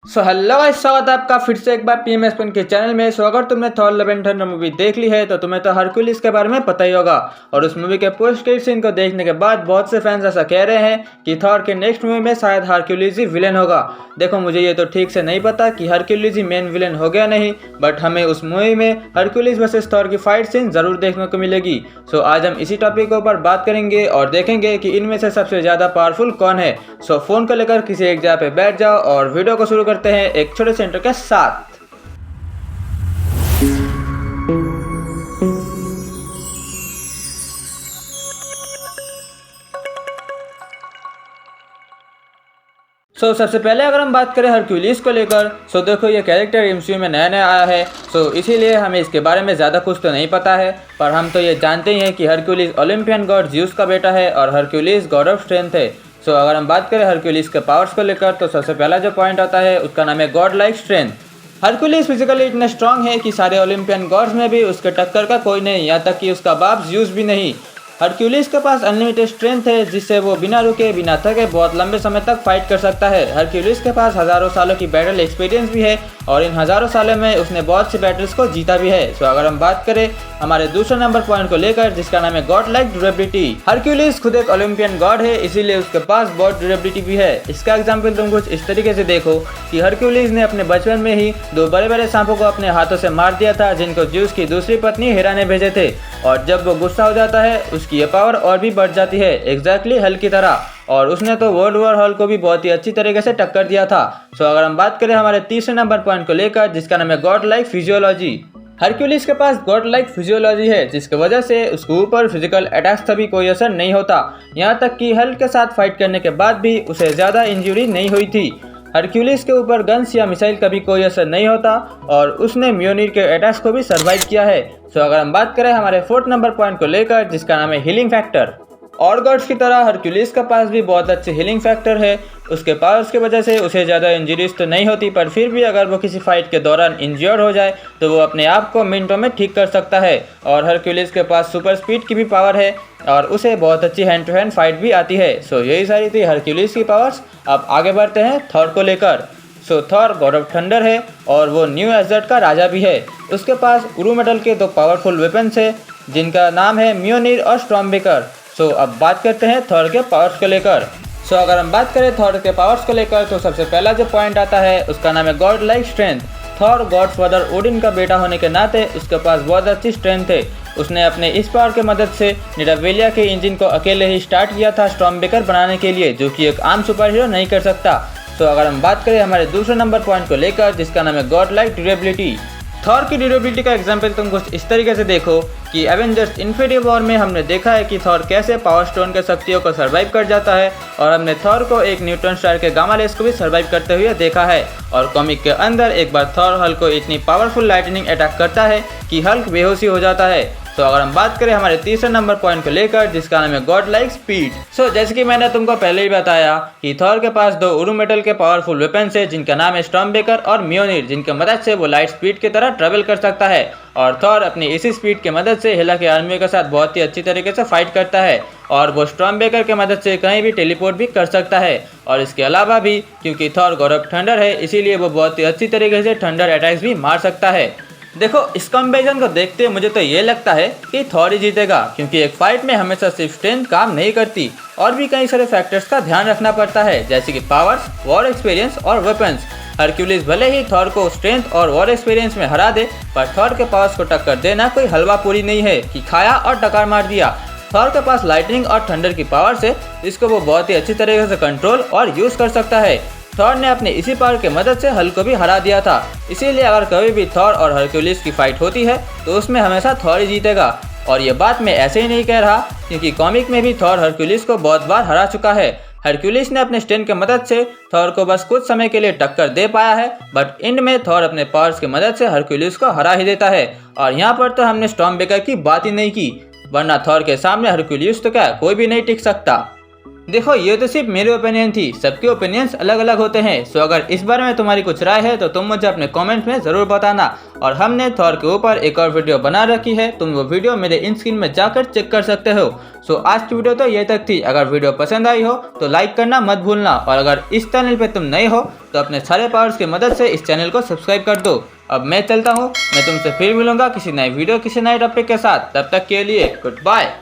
Hello guys, स्वागत है आपका फिर से एक बार पीएमएस पन के चैनल में। अगर तुमने Thor love and thunder movie देख ली है तो तुम्हें तो हरक्यूलिस के बारे में पता ही होगा। और उस मूवी के पोस्ट क्रेडिट सीन को देखने के बाद बहुत से फैंस ऐसा कह रहे हैं कि थॉर के नेक्स्ट मूवी में शायद हरक्यूलिस ही विलेन होगा। देखो, मुझे ये तो ठीक से नहीं पता कि हरक्यूलिस ही मेन विलेन हो गया नहीं, बट हमें उस मूवी में हरक्यूलिस वर्सेस थॉर की फाइट सीन जरूर देखने को मिलेगी। आज हम इसी टॉपिक के ऊपर बात करेंगे और देखेंगे कि इनमें से सबसे ज्यादा पावरफुल कौन है। फोन को लेकर किसी एक जगह पे बैठ जाओ और वीडियो को शुरू करते हैं एक छोटे से इंट्रो के साथ। सबसे पहले अगर हम बात करें हरक्यूलिस को लेकर, देखो ये कैरेक्टर एमसीयू में नया नया आया है। इसीलिए हमें इसके बारे में ज़्यादा कुछ तो नहीं पता है, पर हम तो ये जानते ही हैं कि हरक्यूलिस ओलंपियन गॉड ज्यूस का बेटा है और हरक्यूलिस गॉड ऑफ स्ट्रेंथ है। अगर हम बात करें हरक्यूलिस के पावर्स को लेकर तो सबसे पहला जो पॉइंट आता है उसका नाम है god like strength. Hercules physically इतने स्ट्रांग है कि सारे ओलंपियन गॉड्स में भी उसके टक्कर का कोई नहीं, यहाँ तक कि उसका बाप ज्यूस भी नहीं। हरक्यूलिस के पास अनलिमिटेड स्ट्रेंथ है जिससे वो बिना रुके बिना थके बहुत लंबे समय तक फाइट कर सकता है। हरक्यूलिस के पास हजारों सालों की बैटल एक्सपीरियंस भी है और इन हजारों सालों में उसने बहुत सी बैटल्स को जीता भी है। अगर हम बात करें हमारे दूसरे नंबर पॉइंट को लेकर जिसका नाम है गॉड लाइक ड्यूरेबिलिटी। हरक्यूलिस खुद एक ओलंपियन गॉड है, इसीलिए उसके पास बहुत ड्यूरेबिलिटी भी है। इसका एग्जाम्पल तुम कुछ इस तरीके से देखो कि हरक्यूलिस ने अपने बचपन में ही दो बड़े बड़े सांपों को अपने हाथों से मार दिया था जिनको ज्यूस की दूसरी पत्नी हेरा ने भेजे थे, और जब वो गुस्सा हो जाता है उसकी ये पावर और भी बढ़ जाती है, एग्जैक्टली हल्क की तरह। और उसने तो वर्ल्ड वॉर हॉल को भी बहुत ही अच्छी तरीके से टक्कर दिया था। अगर हम बात करें हमारे तीसरे नंबर पॉइंट को लेकर जिसका नाम है गॉड लाइक फिजियोलॉजी। हरक्यूलिस के पास गॉड लाइक फिजियोलॉजी है जिसकी वजह से उसके ऊपर फिजिकल अटैक्स का भी कोई असर नहीं होता, यहाँ तक कि हल्क के साथ फाइट करने के बाद भी उसे ज़्यादा इंजरी नहीं हुई थी। हरक्यूलिस के ऊपर गन्स या मिसाइल का भी कोई असर नहीं होता और उसने म्योनिर के अटैक्स को भी सर्वाइव किया है। अगर हम बात करें हमारे फोर्थ नंबर पॉइंट को लेकर जिसका नाम है हीलिंग फैक्टर। और गॉड्स की तरह हरक्यूलिस के पास भी बहुत अच्छे हीलिंग फैक्टर है। उसके पावर्स की वजह से उसे ज़्यादा इंजरीज तो नहीं होती, पर फिर भी अगर वो किसी फाइट के दौरान इंजर्ड हो जाए तो वो अपने आप को मिनटों में ठीक कर सकता है। और हरक्यूलिस के पास सुपर स्पीड की भी पावर है और उसे बहुत अच्छी हैंड टू हैंड फाइट भी आती है। यही सारी थी हरक्यूलिस की पावर्स। अब आगे बढ़ते हैं थॉर को लेकर। थॉर गॉड ऑफ थंडर है और वो न्यू एसगर्ड का राजा भी है। उसके पास उरू मेटल के दो पावरफुल वेपन्स है जिनका नाम है म्योनिर और स्टॉर्मबेकर। अब बात करते हैं थॉर के पावर्स को लेकर। अगर हम बात करें थॉर के पावर्स को लेकर तो सबसे पहला जो पॉइंट आता है उसका नाम है god like strength. Thor god's father Odin का बेटा होने के नाते उसके पास बहुत अच्छी स्ट्रेंथ है। उसने अपने इस पावर की मदद से निडावेलिया के इंजन को अकेले ही स्टार्ट किया था स्टॉर्मबेकर बनाने के लिए, जो कि एक आम सुपर हीरो नहीं कर सकता। अगर हम बात करें हमारे दूसरे नंबर पॉइंट को लेकर जिसका नाम है गॉड लाइक ड्यूरेबिलिटी। थॉर की ड्यूरेबिलिटी का एग्जाम्पल तुम कुछ इस तरीके से देखो कि एवेंजर्स इन्फिनिटी वॉर में हमने देखा है कि थॉर कैसे पावर स्टोन के शक्तियों को सर्वाइव कर जाता है, और हमने थॉर को एक न्यूट्रॉन स्टार के गामा रेस को भी सर्वाइव करते हुए देखा है। और कॉमिक के अंदर एक बार थॉर हल्क को इतनी पावरफुल लाइटनिंग अटैक करता है कि हल्क बेहोशी हो जाता है। अगर हम बात करें हमारे तीसरे नंबर पॉइंट को लेकर जिसका नाम है गॉड लाइक स्पीड। जैसे कि मैंने तुमको पहले ही बताया कि थॉर के पास दो उरू मेटल के पावरफुल वेपन्स है जिनका नाम है स्टॉर्मबेकर और म्योनिर, जिनकी मदद से वो लाइट स्पीड की तरह ट्रेवल कर सकता है। और थॉर अपनी इसी स्पीड की मदद से हेला की आर्मी के साथ बहुत ही अच्छी तरीके से फाइट करता है, और वो स्टॉर्मबेकर की मदद से कहीं भी टेलीपोर्ट भी कर सकता है। और इसके अलावा भी क्योंकि थॉर गॉड ऑफ थंडर है इसीलिए वो बहुत ही अच्छी तरीके से थंडर अटैक्स भी मार सकता है। देखो, इस कंपैरिजन को देखते मुझे तो ये लगता है कि थॉर ही जीतेगा, क्योंकि एक फाइट में हमेशा सिर्फ स्ट्रेंथ काम नहीं करती और भी कई सारे फैक्टर्स का ध्यान रखना पड़ता है, जैसे कि पावर्स, वॉर एक्सपीरियंस और वेपन्स। हरक्यूलिस भले ही थॉर को स्ट्रेंथ और वॉर एक्सपीरियंस में हरा दे, पर थॉर के पावर्स को टक्कर देना कोई हलवा पूरी नहीं है कि खाया और टक्कर मार दिया। थॉर के पास लाइटनिंग और थंडर की पावर्स है जिसको वो बहुत ही अच्छी तरीके से कंट्रोल और यूज कर सकता है। थॉर ने अपने इसी पावर की मदद से हल्क को भी हरा दिया था, इसीलिए अगर कभी भी थॉर और हरक्यूलिस की फाइट होती है तो उसमें हमेशा थॉर ही जीतेगा। और ये बात मैं ऐसे ही नहीं कह रहा, क्योंकि कॉमिक में भी थॉर हरक्यूलिस को बहुत बार हरा चुका है। हरक्यूलिस ने अपने स्ट्रेंथ की मदद से थॉर को बस कुछ समय के लिए टक्कर दे पाया है, बट एंड में थॉर अपने पावर्स की मदद से हरक्यूलिस को हरा ही देता है। और यहाँ पर तो हमने स्टॉर्मबेकर की बात ही नहीं की, वरना थॉर के सामने हरक्यूलिस तो क्या कोई भी नहीं टिक सकता। देखो ये तो सिर्फ मेरी ओपिनियन थी, सबके ओपिनियंस अलग अलग होते हैं। सो अगर इस बारे में तुम्हारी कुछ राय है तो तुम मुझे अपने कमेंट में ज़रूर बताना। और हमने थॉर के ऊपर एक और वीडियो बना रखी है, तुम वो वीडियो मेरे इन स्क्रीन में जाकर चेक कर सकते हो। सो आज की वीडियो तो ये तक थी। अगर वीडियो पसंद आई हो तो लाइक करना मत भूलना, और अगर इस चैनल पर तुम नए हो तो अपने सारे पावर्स की मदद से इस चैनल को सब्सक्राइब कर दो। अब मैं चलता हूँ, मैं तुमसे फिर मिलूंगा किसी नए वीडियो किसी नए टॉपिक के साथ। तब तक के लिए गुड बाय।